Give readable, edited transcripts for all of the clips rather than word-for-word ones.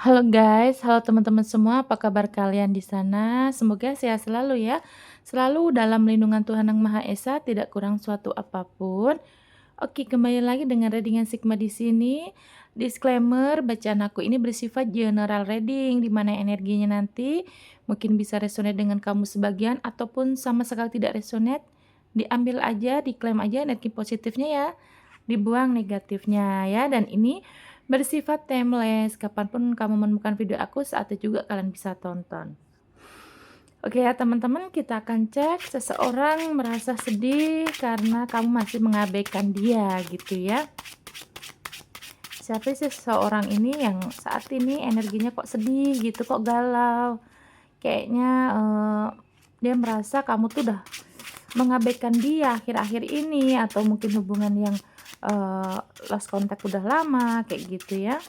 Halo guys, halo teman-teman semua, apa kabar kalian di sana? Semoga sehat selalu ya. Selalu dalam lindungan Tuhan Yang Maha Esa, tidak kurang suatu apapun. Oke, kembali lagi dengan readingan Sigma di sini. Disclaimer, bacaan aku ini bersifat general reading, di mana energinya nanti mungkin bisa resonate dengan kamu sebagian ataupun sama sekali tidak resonate. Diambil aja, diklaim aja energi positifnya ya, dibuang negatifnya ya. Dan ini bersifat timeless, kapanpun kamu menemukan video aku, saat itu juga kalian bisa tonton. Oke ya teman-teman, kita akan cek seseorang merasa sedih karena kamu masih mengabaikan dia gitu ya. Siapa sih seseorang ini yang saat ini energinya kok sedih gitu, kok galau? Kayaknya dia merasa kamu tuh udah mengabaikan dia akhir-akhir ini, atau mungkin hubungan yang lost contact udah lama kayak gitu ya.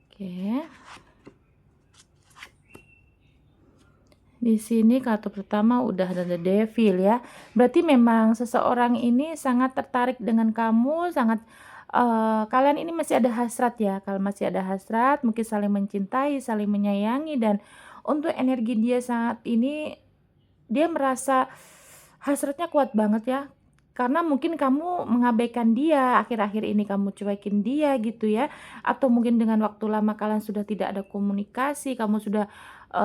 Oke. Di sini kartu pertama udah ada The Devil ya. Berarti memang seseorang ini sangat tertarik dengan kamu, sangat kalian ini masih ada hasrat ya. Kalau masih ada hasrat, mungkin saling mencintai, saling menyayangi, dan untuk energi dia saat ini, dia merasa hasratnya kuat banget ya. Karena mungkin kamu mengabaikan dia, akhir-akhir ini kamu cuekin dia gitu ya. Atau mungkin dengan waktu lama kalian sudah tidak ada komunikasi, kamu sudah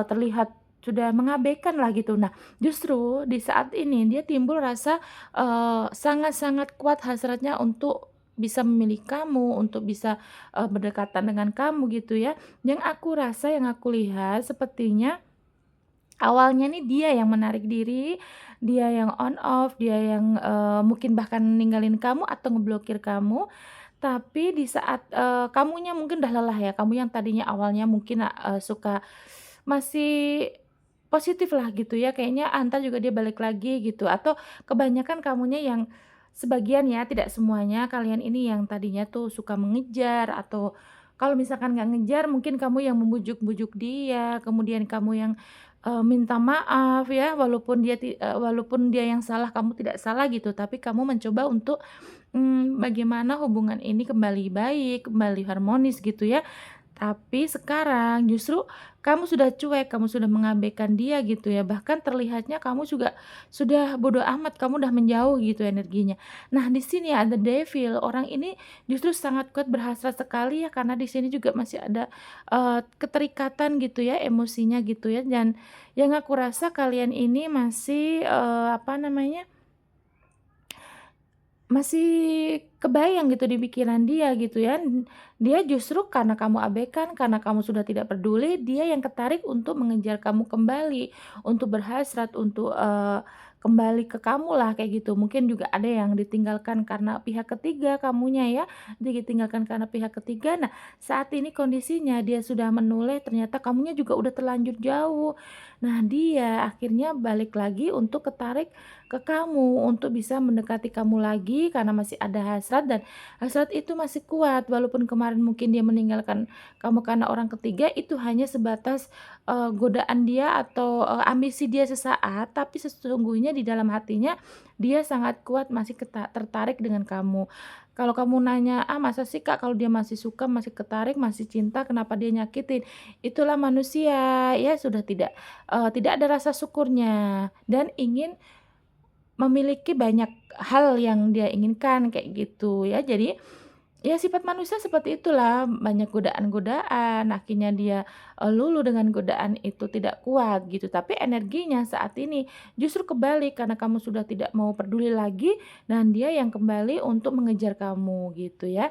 terlihat sudah mengabaikan lah gitu. Nah, justru di saat ini dia timbul rasa sangat-sangat kuat hasratnya untuk bisa memilih kamu, untuk bisa berdekatan dengan kamu gitu ya. Yang aku rasa, yang aku lihat sepertinya awalnya nih dia yang menarik diri, dia yang on off, dia yang mungkin bahkan ninggalin kamu atau ngeblokir kamu. Tapi di saat kamunya mungkin udah lelah ya, kamu yang tadinya awalnya mungkin suka masih positif lah gitu ya, kayaknya entar juga dia balik lagi gitu, atau kebanyakan kamunya yang sebagian ya, tidak semuanya, kalian ini yang tadinya tuh suka mengejar, atau kalau misalkan nggak ngejar mungkin kamu yang membujuk-bujuk dia, kemudian kamu yang minta maaf ya, walaupun dia yang salah, kamu tidak salah gitu, tapi kamu mencoba untuk bagaimana hubungan ini kembali baik, kembali harmonis gitu ya. Tapi sekarang justru kamu sudah cuek, kamu sudah mengabaikan dia gitu ya, bahkan terlihatnya kamu juga sudah bodo amat, kamu udah menjauh gitu energinya. Nah, di sini ada devil, orang ini justru sangat kuat berhasrat sekali ya, karena di sini juga masih ada keterikatan gitu ya, emosinya gitu ya, dan yang aku rasa kalian ini masih apa namanya, masih kebayang gitu di pikiran dia gitu ya. Dia justru karena kamu abaikan, karena kamu sudah tidak peduli, dia yang ketarik untuk mengejar kamu kembali, untuk berhasrat, untuk kembali ke kamu lah kayak gitu. Mungkin juga ada yang ditinggalkan karena pihak ketiga kamunya ya, ditinggalkan karena pihak ketiga. Nah, saat ini kondisinya dia sudah menoleh, ternyata kamunya juga udah terlanjur jauh. Nah, dia akhirnya balik lagi untuk ketarik ke kamu, untuk bisa mendekati kamu lagi karena masih ada hasrat, dan hasrat itu masih kuat. Walaupun kemarin mungkin dia meninggalkan kamu karena orang ketiga, itu hanya sebatas godaan dia atau ambisi dia sesaat, tapi sesungguhnya di dalam hatinya dia sangat kuat, masih tertarik dengan kamu. Kalau kamu nanya, "Ah, masa sih Kak, kalau dia masih suka, masih ketarik, masih cinta, kenapa dia nyakitin?" Itulah manusia, ya sudah tidak ada rasa syukurnya dan ingin memiliki banyak hal yang dia inginkan kayak gitu ya. Jadi, ya sifat manusia seperti itulah, banyak godaan-godaan, akhirnya dia luluh dengan godaan itu, tidak kuat gitu. Tapi energinya saat ini justru kebalik, karena kamu sudah tidak mau peduli lagi, dan dia yang kembali untuk mengejar kamu gitu ya.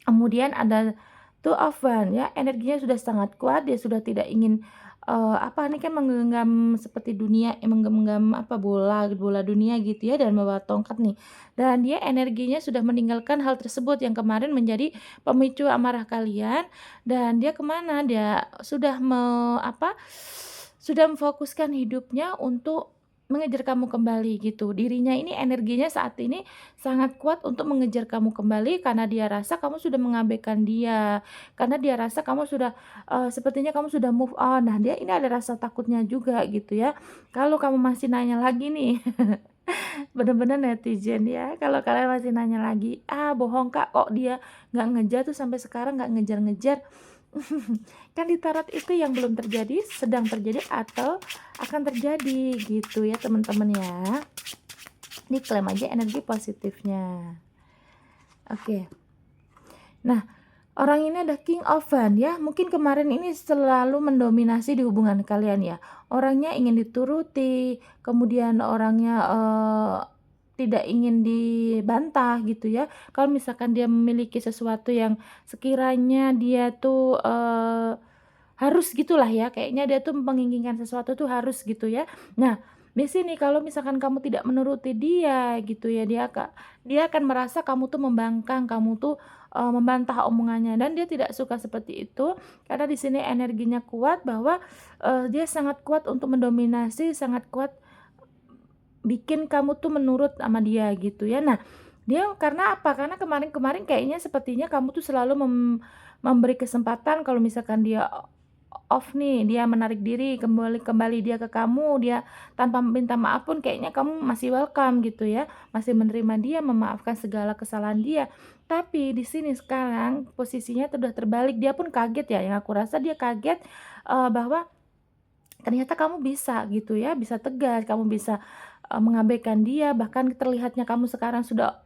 Kemudian ada Two of Wands ya, energinya sudah sangat kuat, dia sudah tidak ingin, apa ini kan menggenggam seperti dunia, menggenggam apa, bola bola dunia gitu ya, dan membawa tongkat nih. Dan dia energinya sudah meninggalkan hal tersebut yang kemarin menjadi pemicu amarah kalian, dan dia kemana, dia sudah apa, sudah memfokuskan hidupnya untuk mengejar kamu kembali gitu. Dirinya ini energinya saat ini sangat kuat untuk mengejar kamu kembali karena dia rasa kamu sudah mengabaikan dia, karena dia rasa kamu sudah, sepertinya kamu sudah move on. Nah, dia ini ada rasa takutnya juga gitu ya, kalau kamu masih nanya lagi nih, Bener-bener netizen ya, kalau kalian masih nanya lagi, "Ah, bohong Kak, kok dia nggak ngejar tuh sampai sekarang nggak ngejar-ngejar." Kan di tarot itu yang belum terjadi, sedang terjadi, atau akan terjadi gitu ya teman-teman ya. Diklaim aja energi positifnya. Oke. Nah, orang ini ada King of Wands ya, mungkin kemarin ini selalu mendominasi di hubungan kalian ya. Orangnya ingin dituruti, kemudian orangnya tidak ingin dibantah gitu ya. Kalau misalkan dia memiliki sesuatu yang sekiranya dia tuh harus gitulah ya, kayaknya dia tuh menginginkan sesuatu tuh harus gitu ya. Nah, di sini kalau misalkan kamu tidak menuruti dia gitu ya, dia akan merasa kamu tuh membangkang, kamu tuh membantah omongannya, dan dia tidak suka seperti itu karena di sini energinya kuat bahwa dia sangat kuat untuk mendominasi, sangat kuat bikin kamu tuh menurut sama dia gitu ya. Nah, dia karena apa? Karena kemarin-kemarin kayaknya sepertinya kamu tuh selalu memberi kesempatan kalau misalkan dia off nih, dia menarik diri, kembali kembali dia ke kamu, dia tanpa minta maaf pun kayaknya kamu masih welcome gitu ya, masih menerima dia, memaafkan segala kesalahan dia. Tapi di sini sekarang posisinya tuh udah terbalik, dia pun kaget ya, yang aku rasa dia kaget, bahwa ternyata kamu bisa gitu ya, bisa tegas, kamu bisa, mengabaikan dia, bahkan terlihatnya kamu sekarang sudah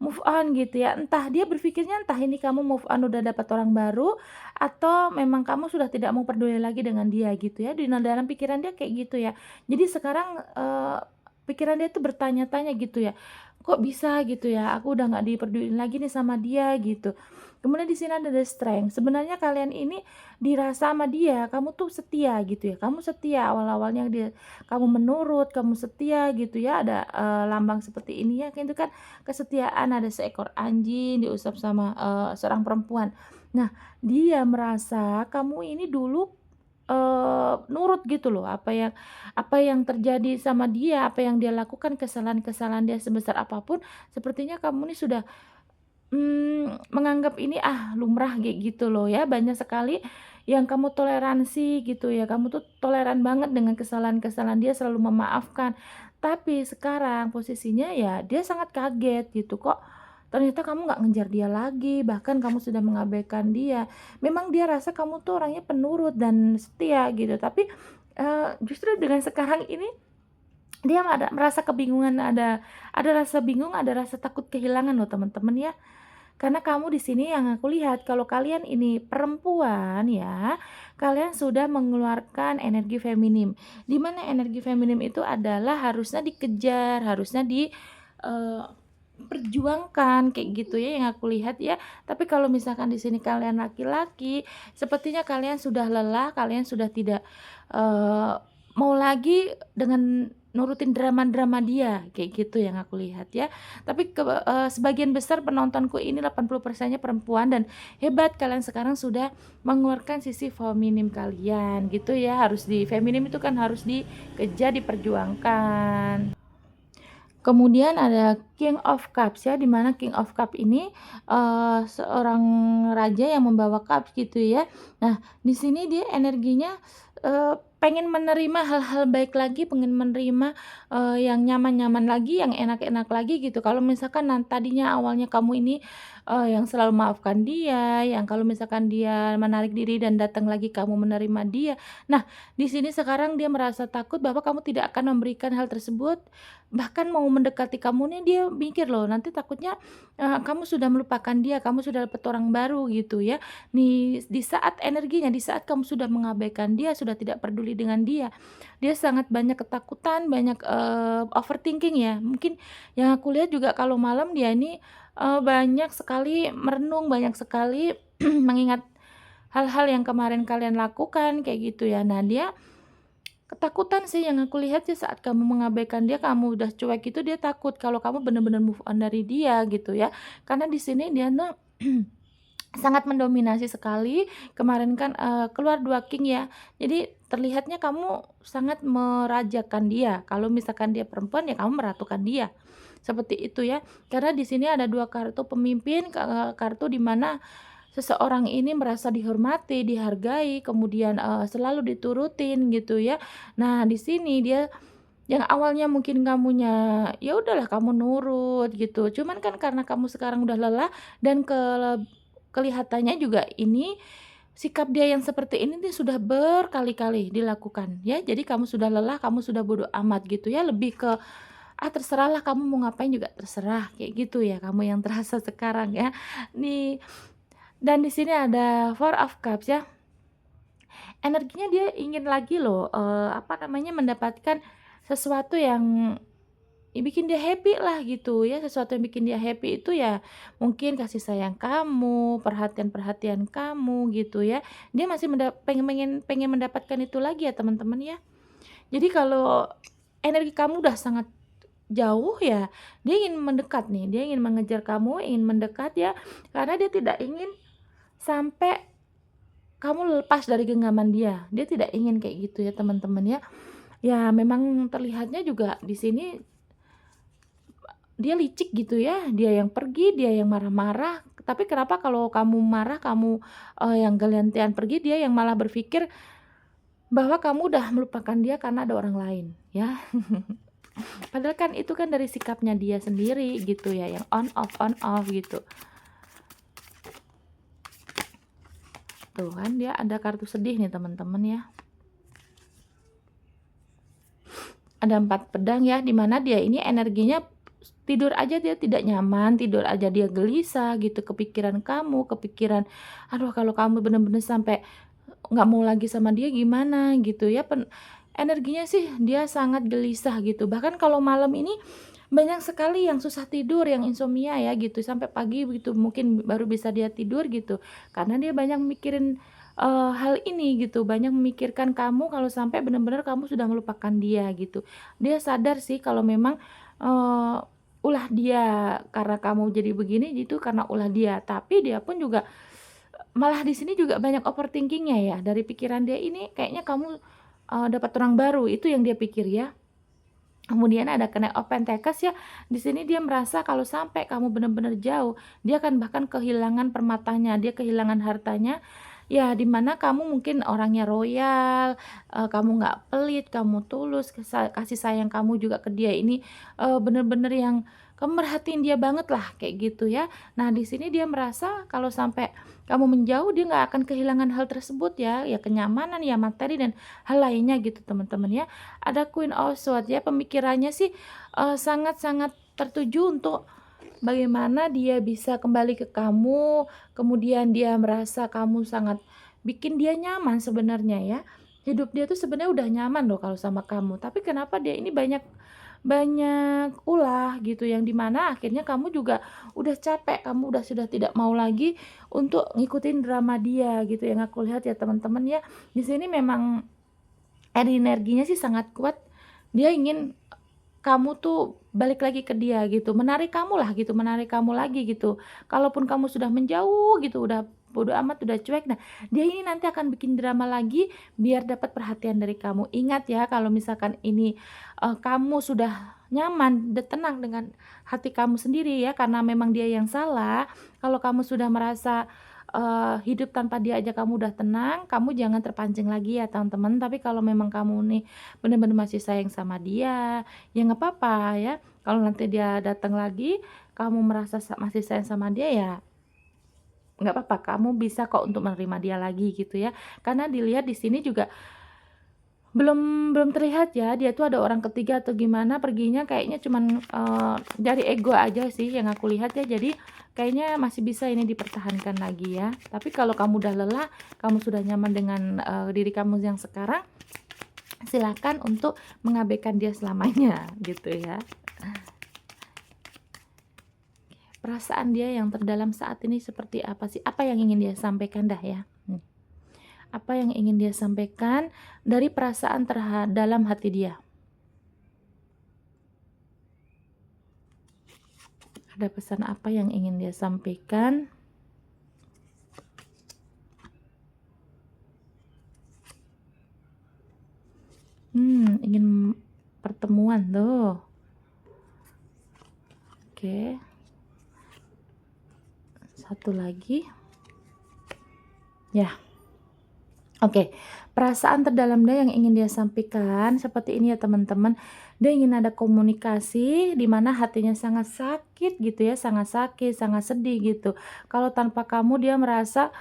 move on gitu ya. Entah dia berpikirnya entah ini kamu move on udah dapat orang baru, atau memang kamu sudah tidak mau peduli lagi dengan dia gitu ya. Dalam pikiran dia kayak gitu ya. Jadi sekarang, pikiran dia tuh bertanya-tanya gitu ya, "Kok bisa gitu ya, aku udah nggak dipeduliin lagi nih sama dia," gitu. Kemudian di sini ada the strength, sebenarnya kalian ini dirasa sama dia, kamu tuh setia gitu ya, kamu setia awal-awalnya kamu menurut, kamu setia gitu ya, ada, lambang seperti ini ya, itu kan kesetiaan, ada seekor anjing diusap sama, seorang perempuan. Nah, dia merasa kamu ini dulu, nurut gitu loh, apa yang terjadi sama dia, apa yang dia lakukan, kesalahan-kesalahan dia sebesar apapun, sepertinya kamu ini sudah menganggap ini, lumrah kayak gitu loh ya, banyak sekali yang kamu toleransi gitu ya, kamu tuh toleran banget dengan kesalahan-kesalahan dia, selalu memaafkan. Tapi sekarang posisinya ya dia sangat kaget gitu, kok ternyata kamu nggak ngejar dia lagi, bahkan kamu sudah mengabaikan dia. Memang dia rasa kamu tuh orangnya penurut dan setia gitu, tapi, justru dengan sekarang ini dia merasa kebingungan, ada rasa bingung, ada rasa takut kehilangan loh teman-teman ya. Karena kamu di sini yang aku lihat kalau kalian ini perempuan ya, kalian sudah mengeluarkan energi feminim. Di mana energi feminim itu adalah harusnya dikejar, harusnya eee, perjuangkan kayak gitu ya yang aku lihat ya. Tapi kalau misalkan di sini kalian laki-laki, sepertinya kalian sudah lelah, kalian sudah tidak, eee, mau lagi dengan nurutin drama-drama dia, kayak gitu yang aku lihat ya. Tapi sebagian besar penontonku ini 80%-nya perempuan, dan hebat kalian sekarang sudah mengeluarkan sisi feminim kalian gitu ya, harus feminim itu kan harus dikejar, diperjuangkan. Kemudian ada King of Cups ya, di mana King of Cup ini, seorang raja yang membawa cups gitu ya. Nah, di sini dia energinya, pengen menerima hal-hal baik lagi, pengen menerima, yang nyaman-nyaman lagi, yang enak-enak lagi gitu. Kalau misalkan tadinya awalnya kamu ini, yang selalu maafkan dia, yang kalau misalkan dia menarik diri dan datang lagi kamu menerima dia. Nah, di sini sekarang dia merasa takut bahwa kamu tidak akan memberikan hal tersebut, bahkan mau mendekati kamu nih dia mikir loh, nanti takutnya, kamu sudah melupakan dia, kamu sudah dapat orang baru gitu ya. Di saat energinya, di saat kamu sudah mengabaikan dia, sudah tidak peduli dengan dia, dia sangat banyak ketakutan, banyak, overthinking ya. Mungkin yang aku lihat juga kalau malam dia ini, banyak sekali merenung, banyak sekali mengingat hal-hal yang kemarin kalian lakukan kayak gitu ya. Nah, dia ketakutan sih yang aku lihat sih saat kamu mengabaikan dia, kamu udah cuek itu, dia takut kalau kamu benar-benar move on dari dia gitu ya. Karena di sini dia tuh sangat mendominasi sekali, kemarin kan, keluar 2 king ya. Jadi terlihatnya kamu sangat merajakan dia, kalau misalkan dia perempuan ya kamu meratukan dia, seperti itu ya. Karena di sini ada 2 kartu pemimpin, kartu di mana seseorang ini merasa dihormati, dihargai, kemudian, selalu diturutin gitu ya. Nah, di sini dia Yang awalnya mungkin kamunya, ya udahlah kamu nurut gitu, cuman kan karena kamu sekarang udah lelah dan kelihatannya juga ini sikap dia yang seperti ini nih sudah berkali-kali dilakukan ya. Jadi kamu sudah lelah, kamu sudah bodo amat gitu ya, lebih ke, "Ah, terserahlah kamu mau ngapain juga terserah," kayak gitu ya kamu yang terasa sekarang ya. Nih, dan di sini ada Four of Cups ya, energinya dia ingin lagi loh, apa namanya, mendapatkan sesuatu yang bikin dia happy lah gitu ya, sesuatu yang bikin dia happy itu ya mungkin kasih sayang kamu, perhatian-perhatian kamu gitu ya. Dia masih pengen pengen pengen mendapatkan itu lagi ya teman-teman ya. Jadi kalau energi kamu udah sangat jauh ya, dia ingin mendekat nih, dia ingin mengejar kamu, ingin mendekat ya, karena dia tidak ingin sampai kamu lepas dari genggaman dia. Dia tidak ingin kayak gitu ya teman-teman ya. Ya memang terlihatnya juga di sini dia licik gitu ya, dia yang pergi, dia yang marah-marah, tapi kenapa kalau kamu marah, kamu, yang gantian pergi, dia yang malah berpikir bahwa kamu udah melupakan dia karena ada orang lain, ya. Padahal kan itu kan dari sikapnya dia sendiri gitu ya, yang on off gitu. Tuh kan dia ada kartu sedih nih teman-teman ya. Ada 4 pedang ya, di mana dia ini energinya tidur aja dia tidak nyaman, tidur aja dia gelisah gitu, kepikiran kamu, kepikiran, aduh kalau kamu bener-bener sampai nggak mau lagi sama dia gimana gitu ya, energinya sih dia sangat gelisah gitu. Bahkan kalau malam ini banyak sekali yang susah tidur, yang insomnia ya gitu, sampai pagi begitu mungkin baru bisa dia tidur gitu. Karena dia banyak mikirin, hal ini gitu, banyak memikirkan kamu kalau sampai benar-benar kamu sudah melupakan dia gitu. Dia sadar sih kalau memang, eee, ulah dia karena kamu jadi begini itu karena ulah dia, tapi dia pun juga malah di sini juga banyak overthinking-nya ya, dari pikiran dia ini kayaknya kamu, dapat orang baru, itu yang dia pikir ya. Kemudian ada Knight of Pentacles ya, di sini dia merasa kalau sampai kamu benar-benar jauh, dia akan bahkan kehilangan permatanya, dia kehilangan hartanya, ya di mana kamu mungkin orangnya royal, kamu nggak pelit, kamu tulus, kasih sayang kamu juga ke dia ini, bener-bener yang kamu merhatiin dia banget lah, kayak gitu ya. Nah di sini dia merasa kalau sampai kamu menjauh, dia nggak akan kehilangan hal tersebut ya, ya kenyamanan, ya materi dan hal lainnya gitu teman-teman ya. Ada Queen of Swords ya, pemikirannya sih, sangat-sangat tertuju untuk bagaimana dia bisa kembali ke kamu, kemudian dia merasa kamu sangat bikin dia nyaman sebenarnya ya. Hidup dia tuh sebenarnya udah nyaman loh kalau sama kamu, tapi kenapa dia ini banyak banyak ulah gitu, yang dimana akhirnya kamu juga udah capek, kamu sudah tidak mau lagi untuk ngikutin drama dia gitu yang aku lihat ya teman-teman ya. Di sini memang energinya sih sangat kuat, dia ingin kamu tuh balik lagi ke dia gitu, menarik kamu lah gitu, menarik kamu lagi gitu. Kalaupun kamu sudah menjauh gitu, udah bodo amat, udah cuek, nah dia ini nanti akan bikin drama lagi biar dapat perhatian dari kamu. Ingat ya kalau misalkan ini, kamu sudah nyaman, udah tenang dengan hati kamu sendiri ya, karena memang dia yang salah, kalau kamu sudah merasa, hidup tanpa dia aja kamu udah tenang, kamu jangan terpancing lagi ya teman-teman. Tapi kalau memang kamu nih bener-bener masih sayang sama dia, ya nggak apa-apa ya, kalau nanti dia datang lagi, kamu merasa masih sayang sama dia ya, nggak apa-apa, kamu bisa kok untuk menerima dia lagi gitu ya. Karena dilihat di sini juga belum belum terlihat ya, dia tuh ada orang ketiga atau gimana, perginya kayaknya cuman, dari ego aja sih yang aku lihat ya. Jadi kayaknya masih bisa ini dipertahankan lagi ya. Tapi kalau kamu udah lelah, kamu sudah nyaman dengan, diri kamu yang sekarang, silakan untuk mengabaikan dia selamanya gitu ya. Perasaan dia yang terdalam saat ini seperti apa sih? Apa yang ingin dia sampaikan dah ya? Apa yang ingin dia sampaikan dari perasaan dalam hati dia? Ada pesan apa yang ingin dia sampaikan? Ingin pertemuan tuh. Oke. Satu lagi. Ya. Oke. Perasaan terdalam dia yang ingin dia sampaikan seperti ini ya teman-teman. Dia ingin ada komunikasi di mana hatinya sangat sakit gitu ya, sangat sakit, sangat sedih gitu. Kalau tanpa kamu dia merasa,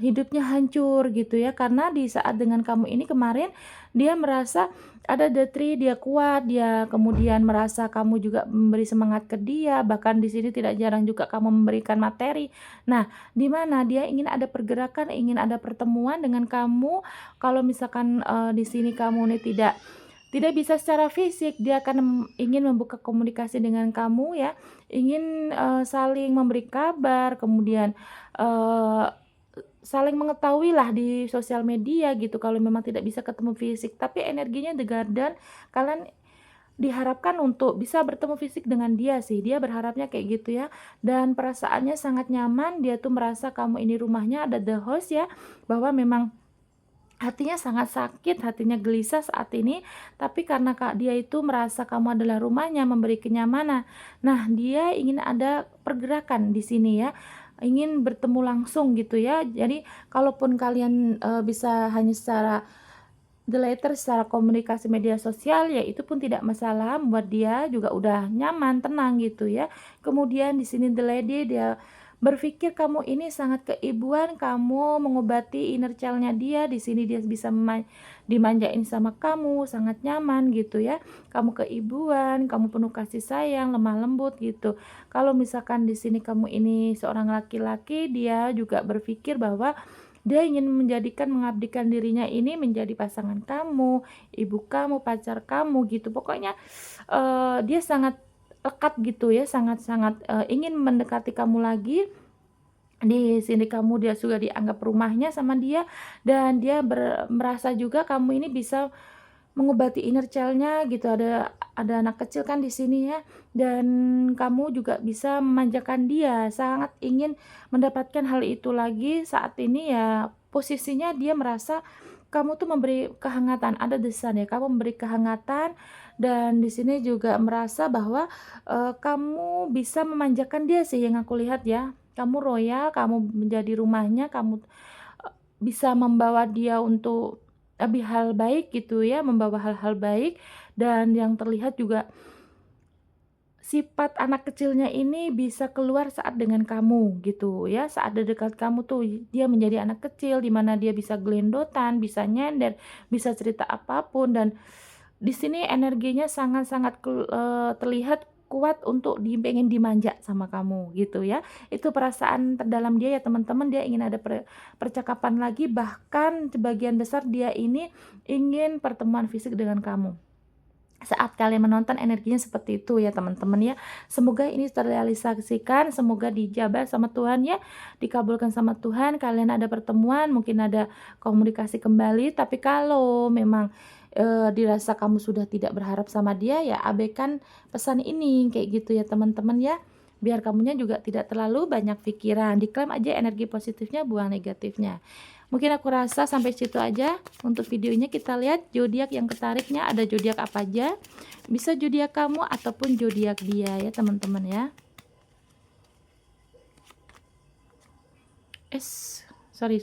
hidupnya hancur gitu ya, karena di saat dengan kamu ini kemarin dia merasa ada dia kuat, dia kemudian merasa kamu juga memberi semangat ke dia, bahkan di sini tidak jarang juga kamu memberikan materi. Nah, di mana dia ingin ada pergerakan, ingin ada pertemuan dengan kamu. Kalau misalkan, di sini kamu nih tidak bisa secara fisik, dia akan ingin membuka komunikasi dengan kamu ya, ingin, saling memberi kabar, kemudian, eee, saling mengetahuilah di sosial media gitu kalau memang tidak bisa ketemu fisik, tapi energinya dan kalian diharapkan untuk bisa bertemu fisik dengan dia sih, dia berharapnya kayak gitu ya, dan perasaannya sangat nyaman, dia tuh merasa kamu ini rumahnya, ada the host ya, bahwa memang hatinya sangat sakit, hatinya gelisah saat ini, tapi karena dia itu merasa kamu adalah rumahnya, memberi kenyamanan. Nah, dia ingin ada pergerakan di sini ya, ingin bertemu langsung gitu ya. Jadi, kalaupun kalian, bisa hanya secara secara komunikasi media sosial, ya itu pun tidak masalah, buat dia juga udah nyaman, tenang gitu ya. Kemudian di sini the lady dia berpikir kamu ini sangat keibuan, kamu mengobati inner child-nya dia, di sini dia bisa dimanjain sama kamu, sangat nyaman gitu ya. Kamu keibuan, kamu penuh kasih sayang, lemah lembut gitu. Kalau misalkan di sini kamu ini seorang laki-laki, dia juga berpikir bahwa dia ingin mengabdikan dirinya ini menjadi pasangan kamu, ibu kamu, pacar kamu gitu. Pokoknya, dia sangat lekat gitu ya, sangat-sangat, ingin mendekati kamu lagi. Di sini kamu dia sudah dianggap rumahnya sama dia, dan dia merasa juga kamu ini bisa mengobati inner child-nya gitu, ada anak kecil kan di sini ya, dan kamu juga bisa memanjakan dia, sangat ingin mendapatkan hal itu lagi saat ini ya, posisinya dia merasa kamu tuh memberi kehangatan, ada desan ya, kamu memberi kehangatan, dan di sini juga merasa bahwa, kamu bisa memanjakan dia sih yang aku lihat ya. Kamu royal, kamu menjadi rumahnya, kamu bisa membawa dia untuk lebih hal baik gitu ya, membawa hal-hal baik, dan yang terlihat juga sifat anak kecilnya ini bisa keluar saat dengan kamu gitu ya, saat di dekat kamu tuh dia menjadi anak kecil di mana dia bisa gelendotan, bisa nyender, bisa cerita apapun, dan di sini energinya sangat-sangat terlihat kuat untuk pengen dimanja sama kamu gitu ya. Itu perasaan terdalam dia ya teman-teman, dia ingin ada percakapan lagi, bahkan sebagian besar dia ini ingin pertemuan fisik dengan kamu. Saat kalian menonton energinya seperti itu ya teman-teman ya. Semoga ini terrealisasikan, semoga dijabah sama Tuhan ya, dikabulkan sama Tuhan, kalian ada pertemuan, mungkin ada komunikasi kembali, tapi kalau memang, dirasa kamu sudah tidak berharap sama dia, ya abaikan pesan ini, kayak gitu ya teman-teman ya. Biar kamunya juga tidak terlalu banyak pikiran, diklaim aja energi positifnya, buang negatifnya. Mungkin aku rasa sampai situ aja untuk videonya. Kita lihat zodiak yang ketariknya, ada zodiak apa aja. Bisa zodiak kamu ataupun zodiak dia ya teman-teman ya. Sorry.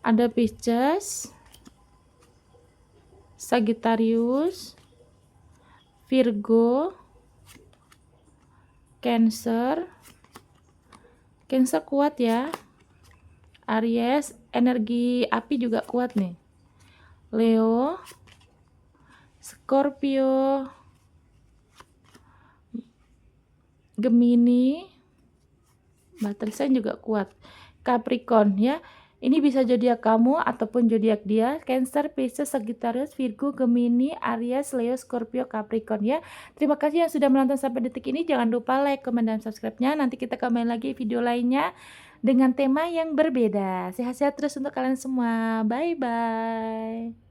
Ada Pisces, Sagittarius, Virgo, Cancer kuat ya. Aries, energi api juga kuat nih. Leo, Scorpio, Gemini, Batrisan juga kuat. Capricorn ya. Ini bisa zodiak kamu ataupun zodiak dia. Cancer, Pisces, Sagittarius, Virgo, Gemini, Aries, Leo, Scorpio, Capricorn ya. Terima kasih yang sudah menonton sampai detik ini. Jangan lupa like, comment, dan subscribe-nya. Nanti kita kembali lagi video lainnya dengan tema yang berbeda. Sehat-sehat terus untuk kalian semua. Bye-bye.